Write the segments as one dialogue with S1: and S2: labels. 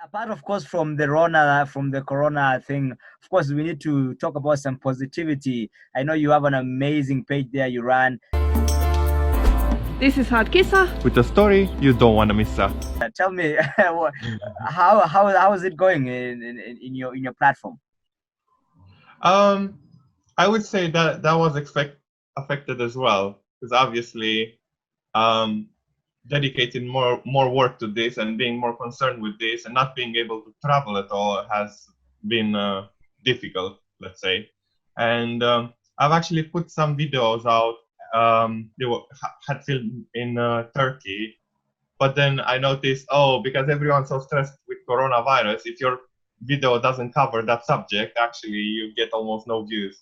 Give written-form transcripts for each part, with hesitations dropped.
S1: Apart, of course, from the corona thing, of course, we need to talk about some positivity. I know you have an amazing page there you run.
S2: This is Heart Qissa.
S3: With a story you don't want to miss out.
S1: Tell me, how is it going in your platform?
S3: I would say that was affected as well, because obviously dedicating more work to this and being more concerned with this and not being able to travel at all has been difficult, let's say. And I've actually put some videos out. They had filmed in Turkey, but then I noticed, because everyone's so stressed with coronavirus, if your video doesn't cover that subject, actually you get almost no views.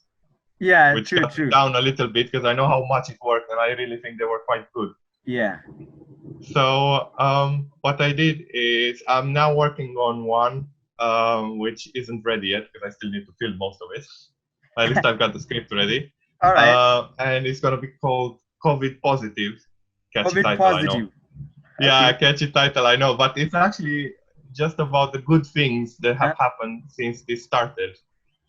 S1: Yeah,
S3: which
S1: true,
S3: cut
S1: true.
S3: down a little bit, because I know how much it worked and I really think they were quite good.
S1: Yeah.
S3: So what I did is I'm now working on one which isn't ready yet, because I still need to film most of it. At least I've got the script ready.
S1: All right.
S3: And it's going to be called COVID Positive. Catchy
S1: COVID
S3: title,
S1: positive.
S3: I know. Yeah, catchy title, I know. But it's actually just about the good things that have happened since this started.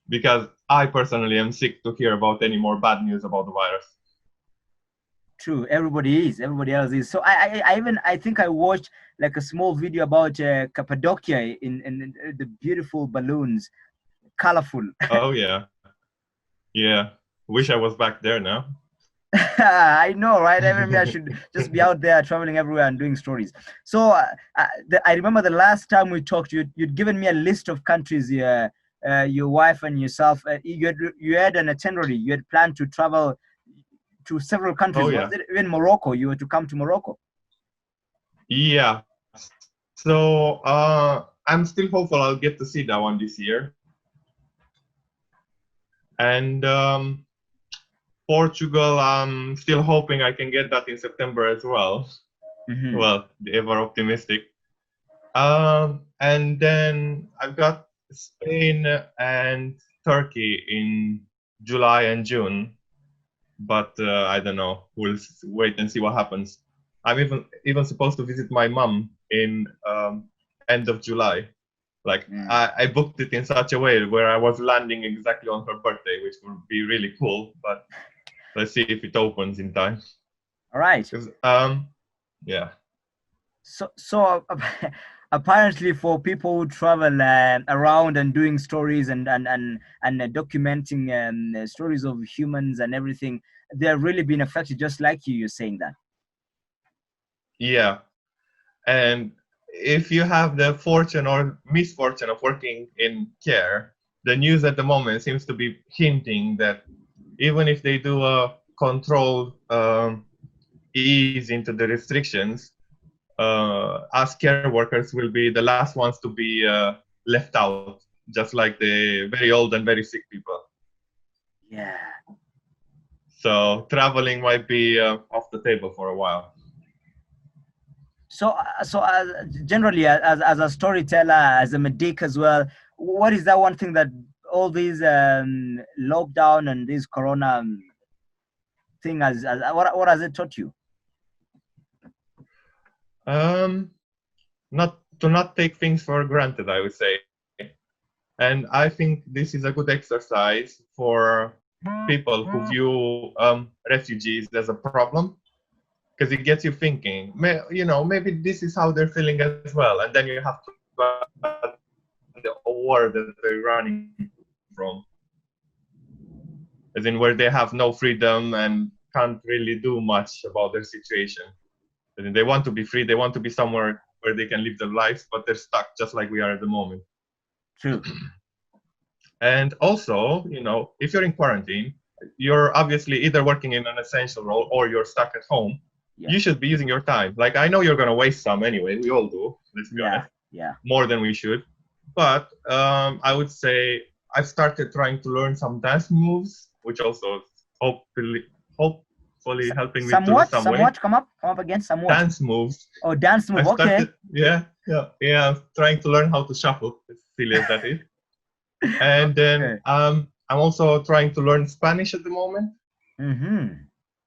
S3: Because I personally am sick to hear about any more bad news about the virus.
S1: True, everybody else is. So I think I watched like a small video about Cappadocia in the beautiful balloons, colorful.
S3: Oh yeah, yeah. Wish I was back there now.
S1: I know, right? Maybe I should just be out there traveling everywhere and doing stories. So I remember the last time we talked, you'd given me a list of countries. Your wife and yourself, you had an itinerary. You had planned to travel to several countries.
S3: Oh, yeah.
S1: Was it even Morocco? You were to come to Morocco.
S3: Yeah. So I'm still hopeful I'll get to see that one this year. And Portugal, I'm still hoping I can get that in September as well.
S1: Mm-hmm.
S3: Well, ever optimistic. And then I've got Spain and Turkey in July and June. But I don't know. We'll wait and see what happens. I'm even supposed to visit my mom in end of July. Like I booked it in such a way where I was landing exactly on her birthday, which would be really cool. But let's see if it opens in time.
S1: All right.
S3: Yeah.
S1: So apparently, for people who travel around and doing stories and documenting stories of humans and everything, they're really being affected, just like you're saying that.
S3: Yeah, and if you have the fortune or misfortune of working in care, the news at the moment seems to be hinting that even if they do a controlled ease into the restrictions, us care workers will be the last ones to be left out, just like the very old and very sick people.
S1: Yeah.
S3: So traveling might be off the table for a while.
S1: So generally, as a storyteller, as a medic as well, what is that one thing that all these lockdown and this corona thing what has it taught you?
S3: Not take things for granted, I would say. And I think this is a good exercise for people who view refugees as a problem, because it gets you thinking, maybe this is how they're feeling as well. And then you have to the war that they're running from, as in where they have no freedom and can't really do much about their situation. And they want to be free, they want to be somewhere where they can live their lives, but they're stuck just like we are at the moment.
S1: True.
S3: And also, if you're in quarantine, you're obviously either working in an essential role or you're stuck at home. Yeah. You should be using your time. Like, I know you're going to waste some anyway. We all do, let's be honest.
S1: Yeah.
S3: More than we should. But I would say I've started trying to learn some dance moves, which also hopefully helping me to lose some weight.
S1: Come up again, somewhat.
S3: Dance moves.
S1: Oh, dance move, okay.
S3: Yeah. I'm trying to learn how to shuffle, as silly as that is. And then I'm also trying to learn Spanish at the moment.
S1: Mm-hmm.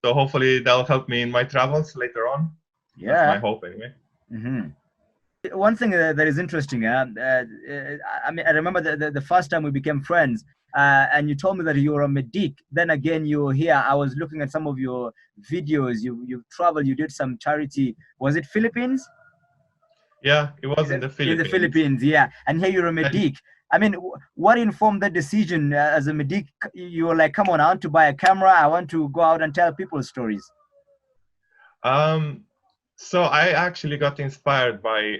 S3: So hopefully that'll help me in my travels later on.
S1: Yeah.
S3: That's my hope anyway.
S1: Mm-hmm. One thing that is interesting, I mean, I remember the first time we became friends, and you told me that you were a medic. Then again, you were here. I was looking at some of your videos. You traveled. You did some charity. Was it Philippines?
S3: Yeah, it was in the
S1: In the
S3: Philippines.
S1: Philippines, yeah. And here you're a
S3: And
S1: medic. I mean, what informed that decision as a medic? You were like, come on, I want to buy a camera. I want to go out and tell people stories.
S3: um, so I actually got inspired by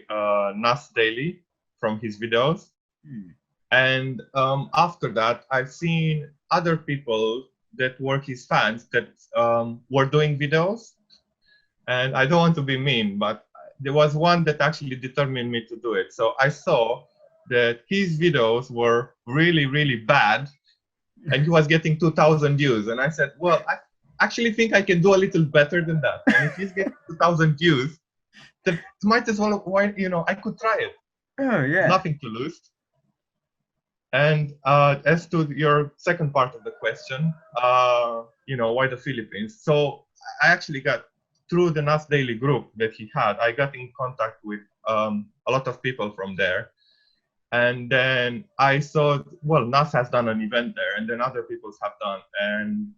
S3: Nas Daily from his videos.
S1: Hmm.
S3: And after that, I've seen other people that were his fans that were doing videos. And I don't want to be mean, but there was one that actually determined me to do it. So I saw that his videos were really, really bad, and he was getting 2,000 views. And I said, well, I actually think I can do a little better than that. And if he's getting 2,000 views, then might as well, why, I could try it.
S1: Oh, yeah.
S3: Nothing to lose. And as to your second part of the question, why the Philippines? So I actually got, through the Nas Daily group that he had, I got in contact with a lot of people from there. And then I saw, well, Nas has done an event there, and then other people have done. And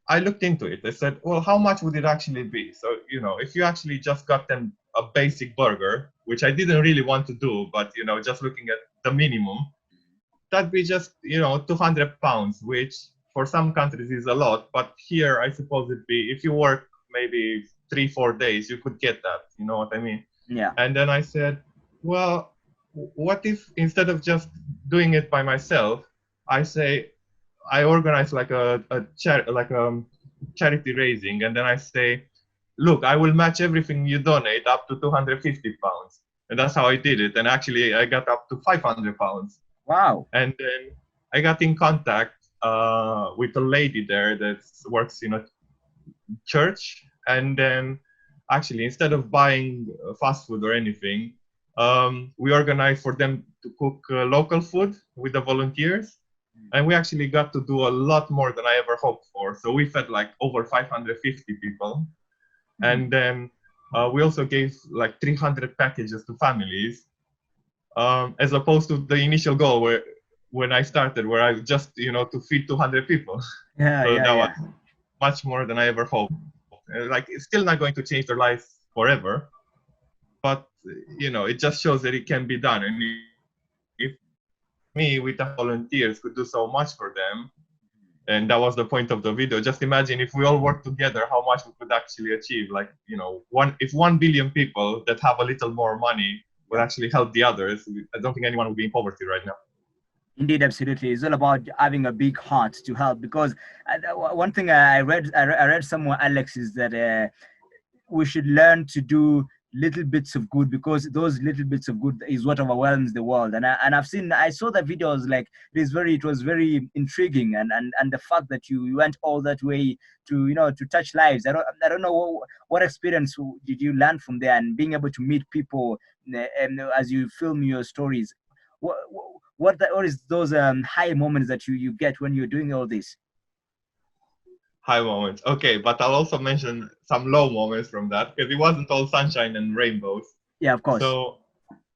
S3: I looked into it. I said, well, how much would it actually be? So, if you actually just got them a basic burger, which I didn't really want to do, but, just looking at the minimum, that'd be just, 200 pounds, which for some countries is a lot. But here, I suppose it'd be, if you work maybe 3-4 days, you could get that. You know what I mean?
S1: Yeah.
S3: And then I said, well, what if instead of just doing it by myself, I organize like a charity raising, and then I say, look, I will match everything you donate up to 250 pounds. And that's how I did it. And actually, I got up to 500 pounds.
S1: Wow.
S3: And then I got in contact with a lady there that works in a church. And then actually, instead of buying fast food or anything, we organized for them to cook local food with the volunteers. And we actually got to do a lot more than I ever hoped for. So we fed like over 550 people. And then we also gave like 300 packages to families, as opposed to the initial goal when I started, where I just, to feed 200 people.
S1: Yeah,
S3: So
S1: yeah,
S3: that
S1: yeah.
S3: was much more than I ever hoped. Like, it's still not going to change their lives forever, but, it just shows that it can be done. And if me with the volunteers could do so much for them, and that was the point of the video. Just imagine if we all work together, how much we could actually achieve. Like, if 1 billion people that have a little more money would actually help the others, I don't think anyone would be in poverty right now.
S1: Indeed, absolutely. It's all about having a big heart to help. Because one thing I read somewhere, Alex, is that we should learn to do little bits of good, because those little bits of good is what overwhelms the world. And I saw the videos, like it was very intriguing, and the fact that you went all that way to touch lives. I don't know what experience did you learn from there, and being able to meet people and as you film your stories. What is those high moments that you get when you're doing all this?
S3: High moments. Okay, but I'll also mention some low moments from that, because it wasn't all sunshine and rainbows.
S1: Yeah, of course.
S3: So,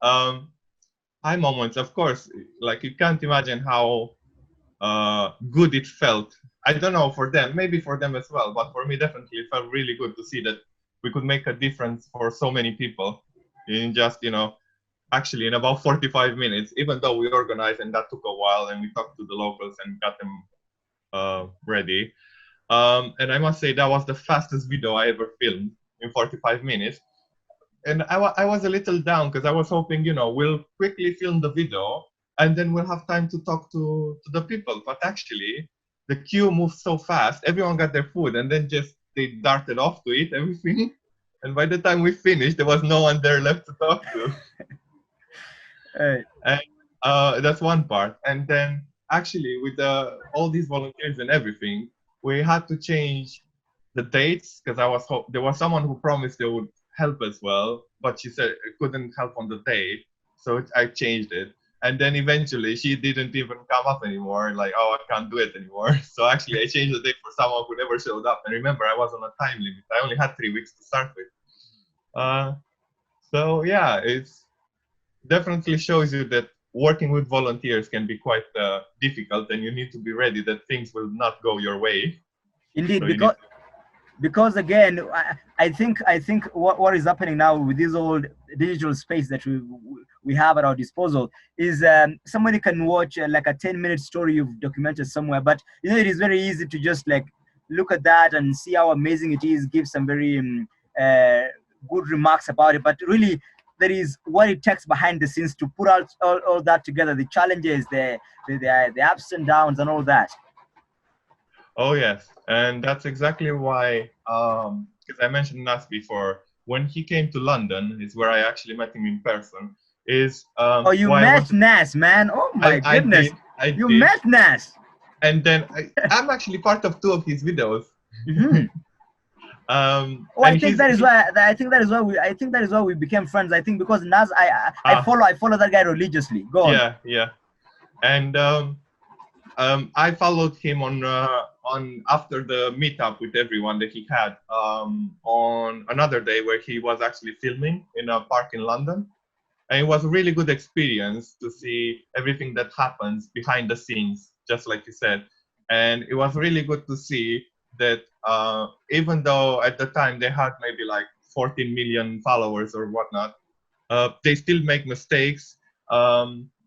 S3: high moments, of course, like you can't imagine how good it felt. I don't know for them, maybe for them as well, but for me, definitely, it felt really good to see that we could make a difference for so many people in just, actually in about 45 minutes, even though we organized and that took a while, and we talked to the locals and got them ready. And I must say that was the fastest video I ever filmed, in 45 minutes. And I was a little down, because I was hoping, we'll quickly film the video and then we'll have time to talk to the people. But actually, the queue moved so fast. Everyone got their food, and then they darted off to eat everything. And by the time we finished, there was no one there left to talk to. And that's one part. And then actually, with all these volunteers and everything, we had to change the dates, because there was someone who promised they would help as well, but she said it couldn't help on the day, so I changed it. And then eventually she didn't even come up anymore, like, oh, I can't do it anymore. So actually I changed the date for someone who never showed up. And remember, I was on a time limit. I only had 3 weeks to start with. So yeah, it's definitely shows you that working with volunteers can be quite difficult, and you need to be ready that things will not go your way.
S1: Indeed,
S3: So you need
S1: because again, I think what is happening now with this old digital space that we have at our disposal is somebody can watch like a 10-minute story you've documented somewhere, but you know it is very easy to just like look at that and see how amazing it is, give some very uh, good remarks about it, but really there is what it takes behind the scenes to put all that together, the challenges, the ups and downs and all that.
S3: Oh yes, and that's exactly why, because I mentioned Nas before, when he came to London, is where I actually met him in person. Is
S1: Oh, you
S3: why I
S1: met
S3: wanted.
S1: Nas, man. Oh my
S3: I
S1: goodness.
S3: did, I
S1: You
S3: did,
S1: met Nas.
S3: and then I'm actually part of two of his videos.
S1: Hmm. Oh, I
S3: And
S1: think that is why I think that is why we became friends. I think because Nas, I follow that guy religiously. Go on.
S3: yeah, yeah, and I followed him on after the meetup with everyone that he had on another day where he was actually filming in a park in London. And it was a really good experience to see everything that happens behind the scenes, just like you said. And it was really good to see that even though at the time they had maybe like 14 million followers or whatnot, they still make mistakes.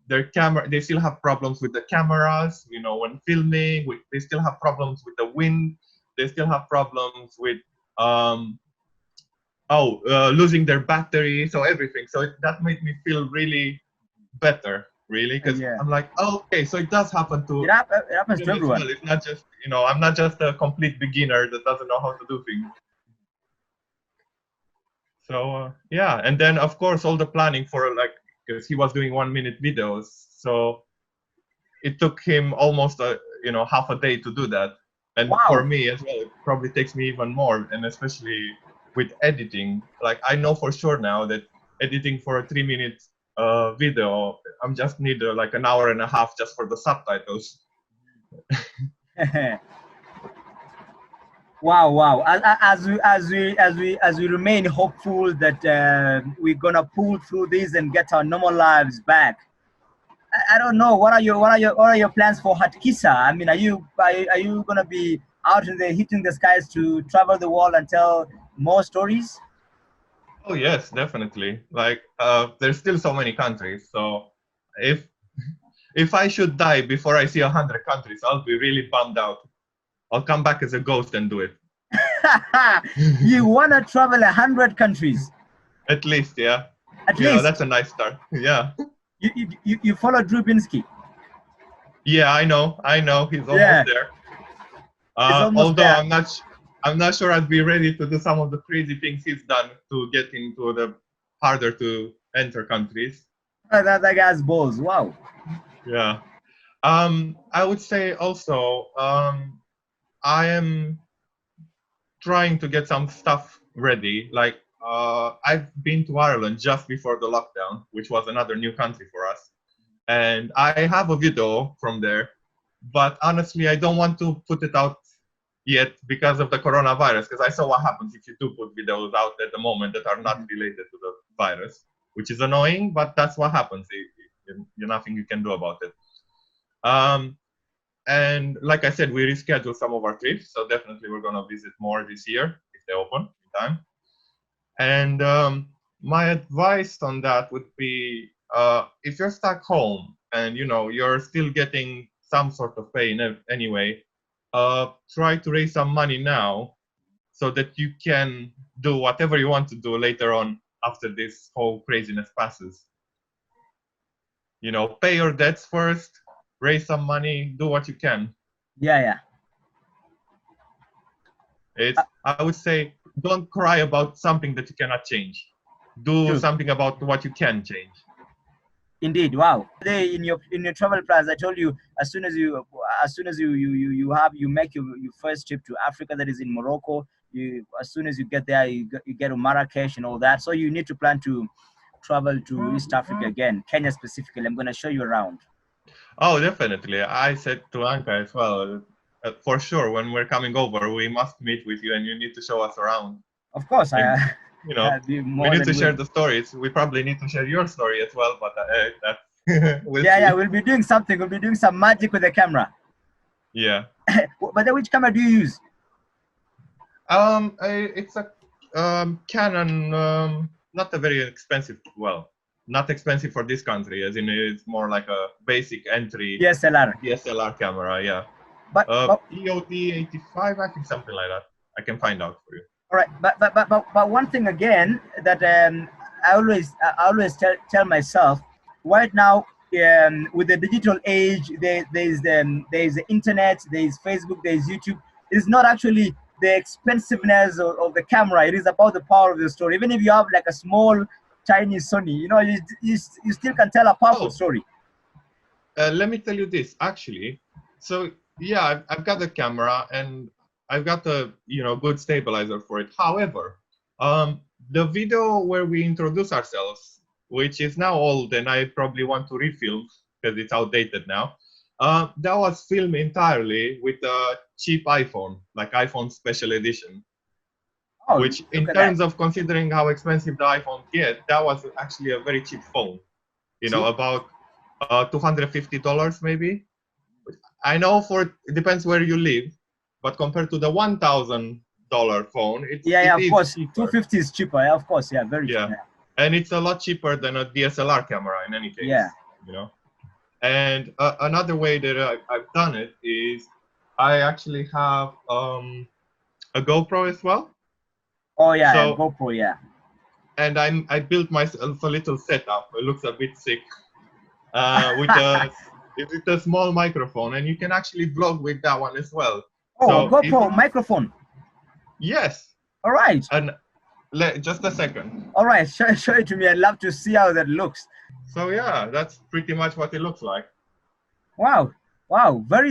S3: They still have problems with the cameras, you know, when filming. They still have problems with the wind. They still have problems with um, losing their battery, so everything. So that made me feel really better, really, because
S1: Yeah,
S3: I'm like, oh, okay, so it does happen to
S1: it happens
S3: them
S1: to
S3: as
S1: everyone.
S3: well. It's not just, you know, I'm not just a complete beginner that doesn't know how to do things. So yeah, and then of course all the planning for like, because he was doing 1 minute videos, so it took him almost half a day to do that. And for
S1: Wow.
S3: me as well, it probably takes me even more, and especially with editing. Like I know for sure now that editing for a 3 minute video, I'm just need like an hour and a half just for the subtitles.
S1: Wow, wow. As we remain hopeful that we're gonna pull through this and get our normal lives back. I don't know. What are your plans for Heart Qissa? I mean, are you gonna be out in the hitting the skies to travel the world and tell more stories?
S3: Oh yes, definitely. Like there's still so many countries, so if if I should die before I see 100 countries, I'll be really bummed out. I'll come back as a ghost and do it.
S1: You wanna travel 100 countries
S3: At least, yeah.
S1: at
S3: You know,
S1: least.
S3: that's a nice start. Yeah.
S1: You follow Drubinski.
S3: Yeah, I know. He's almost
S1: Yeah,
S3: there.
S1: it's almost
S3: Although
S1: there.
S3: I'm not sure I'd be ready to do some of the crazy things he's done to get into the harder to enter countries.
S1: That guy's balls. Wow.
S3: Yeah. I would say also, I am trying to get some stuff ready. Like, I've been to Ireland just before the lockdown, which was another new country for us. And I have a video from there, but honestly, I don't want to put it out yet because of the coronavirus, because I saw what happens if you do put videos out at the moment that are not related to the virus, which is annoying, but that's what happens. There's nothing you can do about it. Um, and like I said, we rescheduled some of our trips, so definitely we're going to visit more this year if they open in time. And my advice on that would be, if you're stuck home and you're still getting some sort of pay anyway, try to raise some money now so that you can do whatever you want to do later on after this whole craziness passes. Pay your debts first, raise some money, do what you can.
S1: Yeah, yeah.
S3: I would say, don't cry about something that you cannot change. Do
S1: True.
S3: something about what you can change.
S1: Indeed. Wow. Today in your travel plans, I told you as soon as you make your first trip to Africa, that is in Morocco. As soon as you get there, you get to Marrakesh and all that. So you need to plan to travel to East Africa again, Kenya specifically. I'm gonna show you around.
S3: Oh, definitely. I said to Anca as well, for sure, when we're coming over, we must meet with you and you need to show us around.
S1: Of course,
S3: And you know,
S1: I'd be
S3: we
S1: more
S3: need
S1: than
S3: to share
S1: willing.
S3: the stories. We probably need to share your story as well, but that we'll
S1: Yeah,
S3: see.
S1: yeah, we'll be doing something. We'll be doing some magic with the camera.
S3: Yeah.
S1: But then which camera do you use?
S3: It's a Canon, not a very expensive. Well, not expensive for this country, as in it's more like a basic entry
S1: DSLR.
S3: DSLR camera. Yeah.
S1: But
S3: EOD 85, I think, something like that. I can find out for you.
S1: all right, but one thing again that I always tell myself right now, with the digital age, there's the internet, there's Facebook, there's YouTube. It's not actually the expensiveness of the camera. It is about the power of the story. Even if you have like a small tiny Sony, you know, you still can tell a powerful story.
S3: Let me tell you this, actually. So yeah, I've got a camera and I've got a good stabilizer for it. However, the video where we introduce ourselves, which is now old and I probably want to refilm because it's outdated now, that was filmed entirely with a cheap iPhone, like iPhone Special Edition.
S1: Oh,
S3: which in terms of considering how expensive the iPhone get, that was actually a very cheap phone. About $250 maybe. I know it depends where you live, but compared to the $1,000 phone, it's
S1: of course,
S3: cheaper.
S1: 250 is cheaper. Yeah, of course, yeah, very cheap. Yeah.
S3: And it's a lot cheaper than a DSLR camera in any case.
S1: Yeah.
S3: And another way that I've done it is I actually have a GoPro as well.
S1: Oh yeah, so, GoPro, yeah.
S3: And I built myself a little setup. It looks a bit sick, with a small microphone, and you can actually vlog with that one as well.
S1: Oh, so GoPro microphone.
S3: Yes.
S1: All right.
S3: And just a second.
S1: All right, show it to me. I'd love to see how that looks.
S3: So yeah, that's pretty much what it looks like.
S1: Wow, wow, that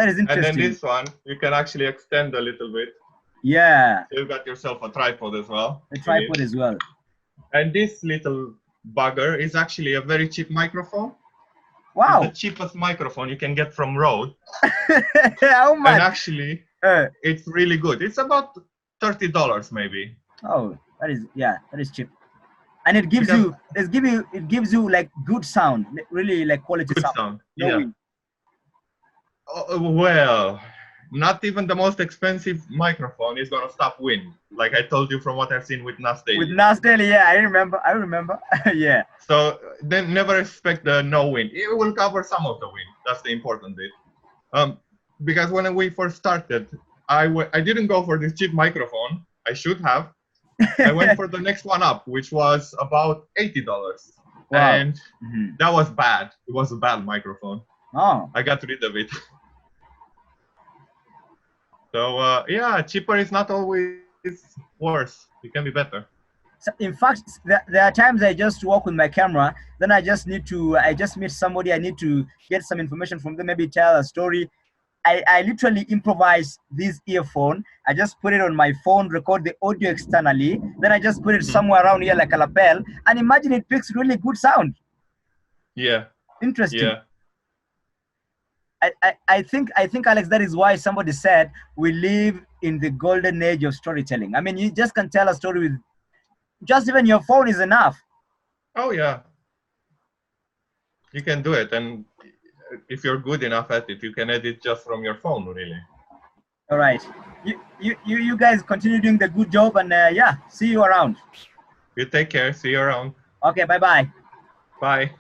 S1: is interesting.
S3: And then this one, you can actually extend a little bit.
S1: Yeah.
S3: So you got yourself a tripod as well.
S1: A tripod as well.
S3: And this little bugger is actually a very cheap microphone.
S1: Wow.
S3: It's the cheapest microphone you can get from Rode.
S1: How much?
S3: And actually, it's really good. It's about $30 maybe.
S1: Oh, that is cheap. And it gives you like good sound, really like quality sound.
S3: Yeah. Well, not even the most expensive microphone is gonna stop wind, like I told you from what I've seen with Nas Daily.
S1: With Nas Daily, yeah, I remember. Yeah.
S3: So then never expect the no wind. It will cover some of the wind. That's the important bit. Because when we first started, I didn't go for this cheap microphone. I should have. I went for the next one up, which was about $80. Wow. And that was bad. It was a bad microphone.
S1: Oh.
S3: I got rid of it. So yeah, cheaper is not always worse. It can be better.
S1: So in fact, there are times I just walk with my camera. Then I just meet somebody. I need to get some information from them. Maybe tell a story. I literally improvise this earphone. I just put it on my phone, record the audio externally. Then I just put it somewhere around here like a lapel, and imagine it picks really good sound.
S3: Yeah.
S1: Interesting.
S3: Yeah.
S1: I think Alex, that is why somebody said we live in the golden age of storytelling. I mean, you just can tell a story with just even your phone is enough.
S3: Oh yeah. You can do it, and if you're good enough at it, you can edit just from your phone, really.
S1: All right. You guys continue doing the good job, and yeah, see you around.
S3: You take care. See you around.
S1: Okay, bye-bye.
S3: Bye.